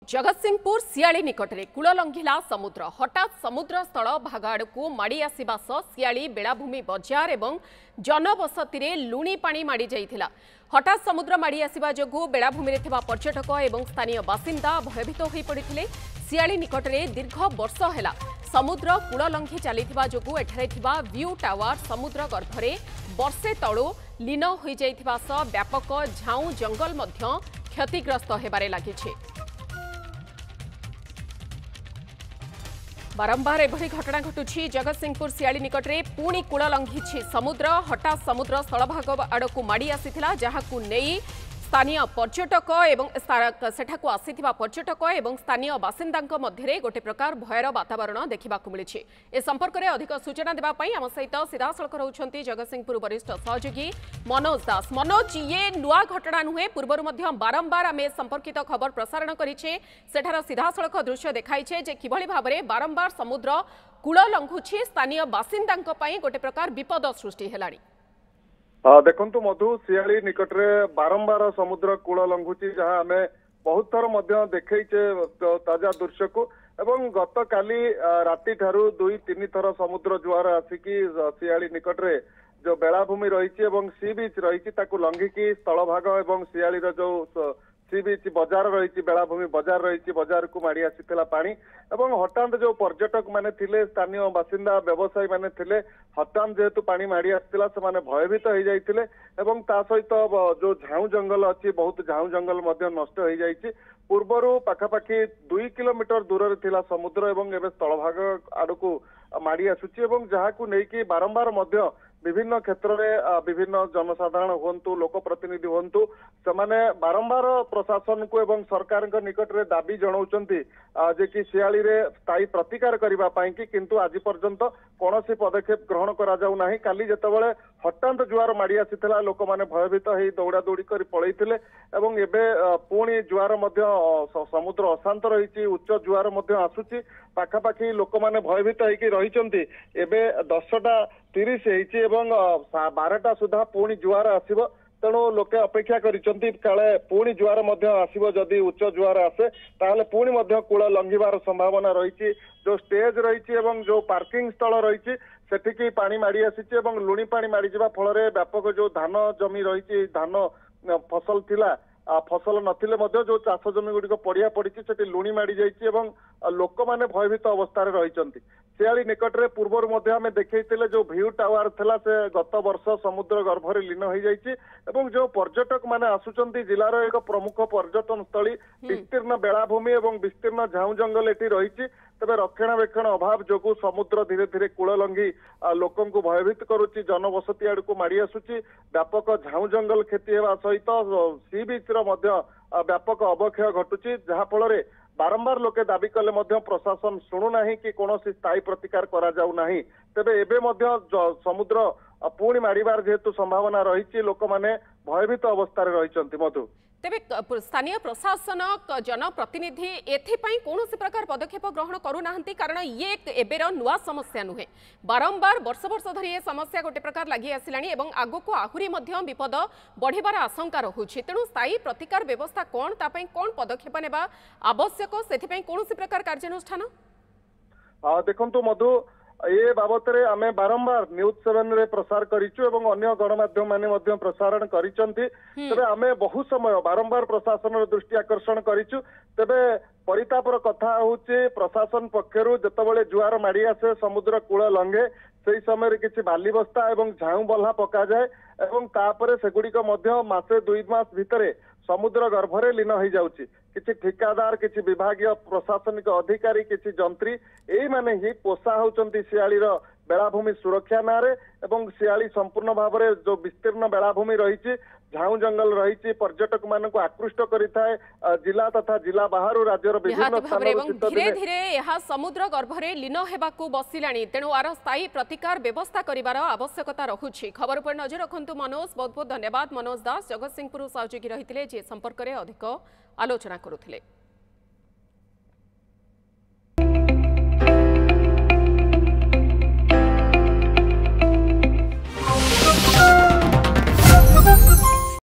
जगतसिंहपुर सियाली निकट में कूल लंघिला समुद्र हठात समुद्र स्थल भाग आड़ को माड़ी आसवा सह सियाली बेलाभूमि बजार एवं जनबसती रे लुणी पानी माड़ी जाइथिला। हठात समुद्र माड़ी आसवा जोगु बेलाभूमि रे थिबा पर्यटक एवं स्थानीय बासिंदा भयभीत होई पड़िथिले। सियाली निकट में दीर्घ वर्ष है समुद्र कूल लंघि चलिथिबा जोगु एठारे थिबा व्यू टावर समुद्र गर्भरे वर्षे तळु लीन होई जाइथिबा सह व्यापक झाऊ जंगल मध्य क्षतिग्रस्त हेबारे लागिछि। बारंबार एभली घटना घटुछि। जगतसिंहपुर सियाली निकट में पुणी कूल लंघिछि समुद्र। हठात समुद्र स्थलभाग आड़क माड़ी आसीथिला जहाकु नेई स्थानीय पर्यटक एवं सेठाकु आसीथिबा पर्यटक एवं स्थानीय बासिंदांक मध्यरे गोटे प्रकार भयर वातावरण देखिबाकु मिलिछि। ए संपर्क में अधिक सूचना देबा पई आम सहित सीधासलख रहउछंती जगतसिंहपुर वरिष्ठ सहयोगी मनोज दास। मनोज, ये नुआ घटना नुहे, पूर्वर मध्य बारंबार आमे संपर्कित खबर प्रसारण करिछे। सेठार सीधासलख दृश्य देखाइछे जे किभଳି भाबरे बारंबार समुद्र कूल लंघुछि। स्थानीय बासिंदांक पई गोटे प्रकार विपद सृष्टि हेलाणी। देखु मधु, सियाली निकट में बारंबार समुद्र कूल लंघुची जहाँ आम बहुत थर देखैचे ताजा दृश्य को। एवं गत काली राति ठारू 2-3 थर समुद्र जुआर आसिकी सियाली निकट में जो बेलाभूमि रही सी बीच रही लंघिकी स्थल भाग एवं सियाली जो सी बीच बजार रही बेलाभूमि बजार रही बजार को माड़ी आसीथिला पानी। एवं हठात जो पर्यटक माने थिले स्थानीय बासिंदा व्यवसायी माने थिले हठात जेहेतु पानी माड़ी आसीथिला से माने भयभीत हो जाइथिले। एवं ता सहित जो झाऊ जंगल अच्छी बहुत झाऊ जंगल मध्य नष्ट हो जाइछि। पूर्वरु पाखापाखि 2 किलोमीटर दूर रे थिला समुद्र एवं एबे स्थलभाग आड़कू माड़ी आसुछि एवं जहाकू नेकी बारंबार मध्य विभिन्न क्षेत्र में विभिन्न जनसाधारण हूँ लोक प्रतिनिधि हूँ से बारंबार प्रशासन को एवं सरकार निकट में दाबी जनाउछंती जे कि सियाली रे स्थायी प्रतिकार करबा पई कि किंतु आज पर्यंत कौन पदक्षेप ग्रहण करा जाउ नाही। काली जेतेबेले हठात जुआर माड़ी आसीथिला लोक माने भयभीत होई दौड़ा दौड़ी कर पळैथिले एवं एबे पुणी जुआर मध्य समुद्र अशांत रही उच्च जुआर मध्य आसुची। पाखापाखि लोक माने भयभीत होइकी रहिचंती। एबे 10:30 होइची एवं 12टा सुधा पुणी जुआर आसीबो। तेणु लोके अपेक्षा करिसंती काले पुणी जुआर मध्य आसीबो। जदि उच्च जुआर आसे ताहले पुणी मध्य कूल लंघिबार संभावना रही। जो स्टेज रही एवं जो पार्किंग स्थल रही सेठिकी पानी माड़ी आसीची एवं लुणी पानी माड़ी जिबा फलरे व्यापक जो धान जमी रही धान फसल थिला फसल नथिले मध्य जो चाष जमी गुड़िक पड़िया पड़ी से लुणी माड़ी जाइए एवं लोक माने भयभीत अवस्था रही। सियाली निकट में पूर्वर मध्य आम देखते जो व्यू टावर थिला से गत वर्ष समुद्र गर्भरे लीन हो जाइए एवं जो पर्यटक माने आसुचंती जिलार एक प्रमुख पर्यटन स्थली विस्तीर्ण बेलाभूमि एवं विस्तीर्ण झाऊ जंगल एटी रही। तेबे रक्षणाबेक्षण अभाव जोगु समुद्र धीरे धीरे कूल लंघी लोकन को भयभीत करुच्ची। जनबसती आड़ को माड़ी आसुची। व्यापक झाऊ जंगल क्षति होगा सहित सी बीच व्यापक अवक्षय घटुची जहाँ फल बारंबार लोके दाबी कले मध्य प्रशासन शुणुना कि कौन स्थायी प्रतिकार करा जाउ नाही। तेबे एबे मध्य समुद्र पुणी माड़ीबार जेहेतु संभावना रही लोक माने भयभीत अवस्था रही। मधु, तेबे स्थानीय प्रशासन जनप्रतिनिधि एथिपाई कौन प्रकार पदक्षेप ग्रहण करूनाहांती कारण ये एबेर नुआ समस्या नुहे। बारंबार वर्ष वर्ष धरी ये समस्या गोटे प्रकार लगी आसिलानी एवं आगको आहुरी मध्य विपद बढ़िबार आशंका रहुछि। तेणु स्थायी प्रतिकार व्यवस्था कौन तापई कौन पदक्षेप नेबा आवश्यक सेथिपाई कौन प्रकार कार्यानुष्ठान देखंतु मधु, ये बाबत आमे बारंबार न्यूज 7 रे प्रसार करिचु एवं अन्य गणमाध्यम माने मध्य प्रसारण करिसंती। तबे आमे बहु समय बारंबार प्रशासन दृष्टि आकर्षण करिचु। तबे परितापर कथा होचे प्रशासन पक्षरु जेतेबेले जुआर माड़ी आसे समुद्र कूल लंघे से समय किसी बाली बस्ता एवं झाऊ बल्हा पका जाए एवं तापरे सेगुड़िक मध्य मासे 2 मास भितरे समुद्र गर्भरे लीन हो जाउची। किसी ठिकादार किसी विभागीय प्रशासनिक अधिकारी किसी जंत्री यही माने ही पोषा होचंती सियाली रो बेलाभूमि सुरक्षा नारे एवं सियाली संपूर्ण भाव में जो विस्तीर्ण बेलाभूमि रही झाऊ जंगल रही पर्यटक मान को आकृष्ट करिथाए जिला तथा जिला बाहर राज्यर विभिन्न स्थान धीरे धीरे यह समुद्र गर्भरे लीन हेबाकू बसिलाणी। तेणु आर स्थायी प्रतिकार व्यवस्था करिवार आवश्यकता रहुछि। खबर पर नजर रखंतु मनोज। बहुत बहुत धन्यवाद मनोज दास जगतसिंहपुर सहयोगी रहिथिले जे संपर्क में अधिक आलोचना करुथिले।